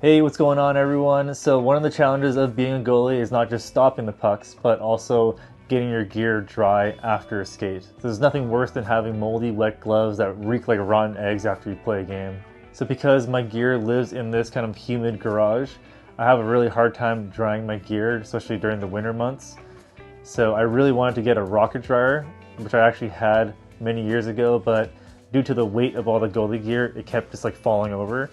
Hey, what's going on everyone? So one of the challenges of being a goalie is not just stopping the pucks, but also getting your gear dry after a skate. So there's nothing worse than having moldy, wet gloves that reek like rotten eggs after you play a game. So because my gear lives in this kind of humid garage, I have a really hard time drying my gear, especially during the winter months. So I really wanted to get a rocket dryer, which I actually had many years ago, but due to the weight of all the goalie gear, it kept just like falling over.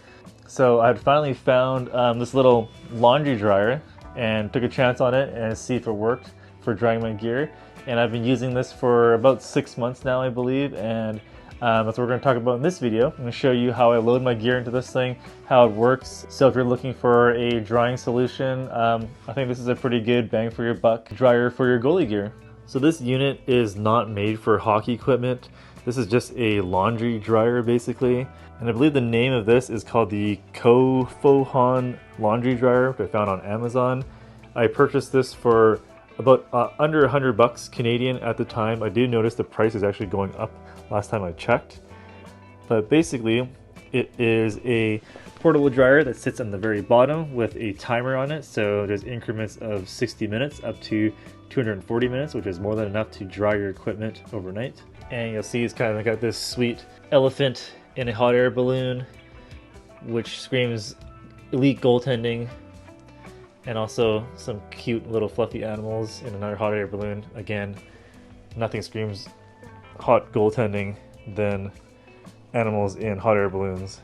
So I had finally found this little laundry dryer and took a chance on it and see if it worked for drying my gear. And I've been using this for about 6 months now, I believe, and that's what we're going to talk about in this video. I'm going to show you how I load my gear into this thing, how it works. So if you're looking for a drying solution, I think this is a pretty good bang for your buck dryer for your goalie gear. So this unit is not made for hockey equipment. This is just a laundry dryer basically. And I believe the name of this is called the KOFOHON laundry dryer, which I found on Amazon. I purchased this for about under $100 Canadian at the time. I did notice the price is actually going up last time I checked. But basically, it is a portable dryer that sits on the very bottom with a timer on it. So there's increments of 60 minutes up to 240 minutes, which is more than enough to dry your equipment overnight. And you'll see it's kind of got this sweet elephant in a hot air balloon, which screams elite goaltending, and also some cute little fluffy animals in another hot air balloon. Again, nothing screams hot goaltending than animals in hot air balloons.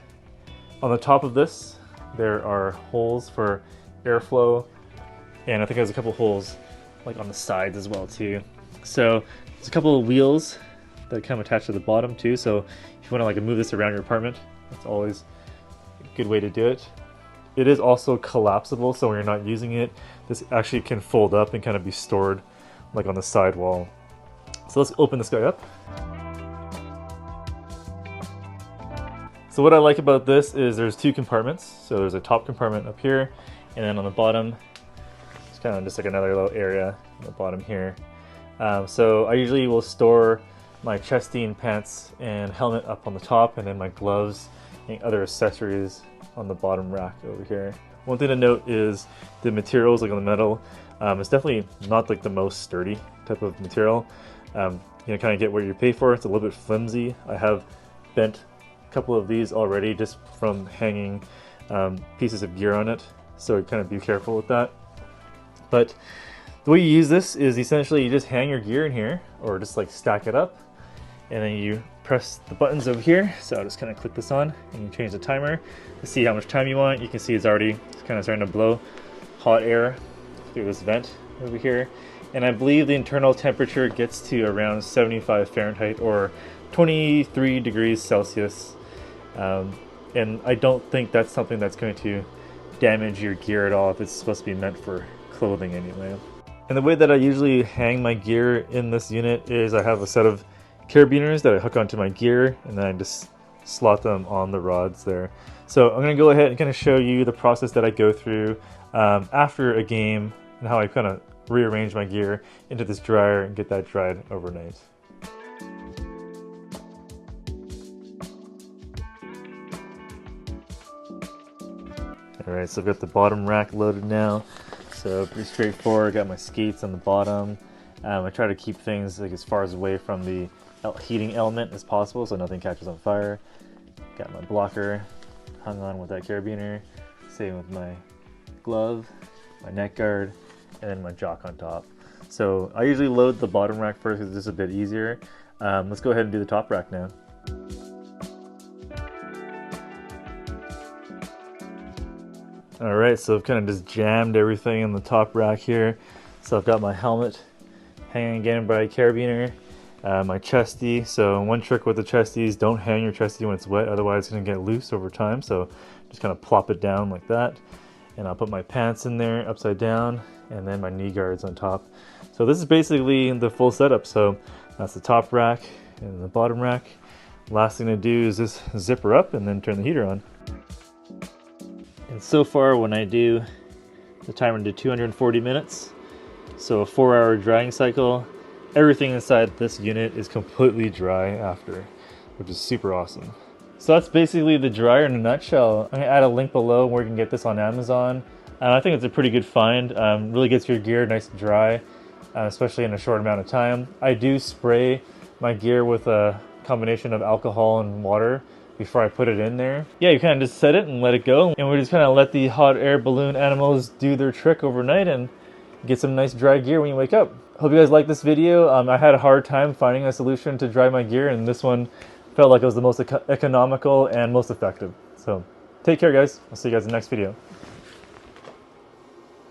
On the top of this, there are holes for airflow, and I think there's a couple holes like on the sides as well too. So there's a couple of wheels that come attached to the bottom too, so if you want to like move this around your apartment, that's always a good way to do it. It is also collapsible, so when you're not using it, this actually can fold up and kind of be stored like on the side wall. So let's open this guy up. So what I like about this is there's two compartments. So there's a top compartment up here, and then on the bottom, it's kind of just like another little area on the bottom here. So I usually will store my chesty and pants and helmet up on the top, and then my gloves and other accessories on the bottom rack over here. One thing to note is the materials, like on the metal, it's definitely not like the most sturdy type of material. You know, kind of get what you pay for. It's a little bit flimsy. I have bent a couple of these already just from hanging pieces of gear on it, so kind of be careful with that. But the way you use this is essentially you just hang your gear in here, or just like stack it up, and then you press the buttons over here. So I'll just kind of click this on, and you change the timer to see how much time you want. You can see it's already kind of starting to blow hot air through this vent over here. And I believe the internal temperature gets to around 75 Fahrenheit or 23 degrees Celsius. And I don't think that's something that's going to damage your gear at all if it's supposed to be meant for clothing anyway. And the way that I usually hang my gear in this unit is I have a set of carabiners that I hook onto my gear, and then I just slot them on the rods there. So I'm going to go ahead and kind of show you the process that I go through after a game and how I kind of rearrange my gear into this dryer and get that dried overnight. Alright, so I've got the bottom rack loaded now. So pretty straightforward. Got my skates on the bottom. I try to keep things like as far away from the heating element as possible so nothing catches on fire. Got my blocker hung on with that carabiner. Same with my glove, my neck guard, and then my jock on top. So I usually load the bottom rack first because it's just a bit easier. Let's go ahead and do the top rack now. Alright, so I've kind of just jammed everything in the top rack here. So I've got my helmet hanging again by a carabiner, my chesty. So one trick with the chesties, don't hang your chesty when it's wet, otherwise it's going to get loose over time. So just kind of plop it down like that. And I'll put my pants in there upside down, and then my knee guards on top. So this is basically the full setup. So that's the top rack and the bottom rack. Last thing to do is just zip her up and then turn the heater on. And so far when I do the timer to 240 minutes, so a 4-hour drying cycle, everything inside this unit is completely dry after, which is super awesome. So that's basically the dryer in a nutshell. I'm gonna add a link below where you can get this on Amazon. I think it's a pretty good find. Really gets your gear nice and dry, especially in a short amount of time. I do spray my gear with a combination of alcohol and water before I put it in there. Yeah, you kind of just set it and let it go. And we just kind of let the hot air balloon animals do their trick overnight and get some nice dry gear when you wake up. Hope you guys like this video. I had a hard time finding a solution to dry my gear, and this one felt like it was the most economical and most effective. So take care, guys. I'll see you guys in the next video.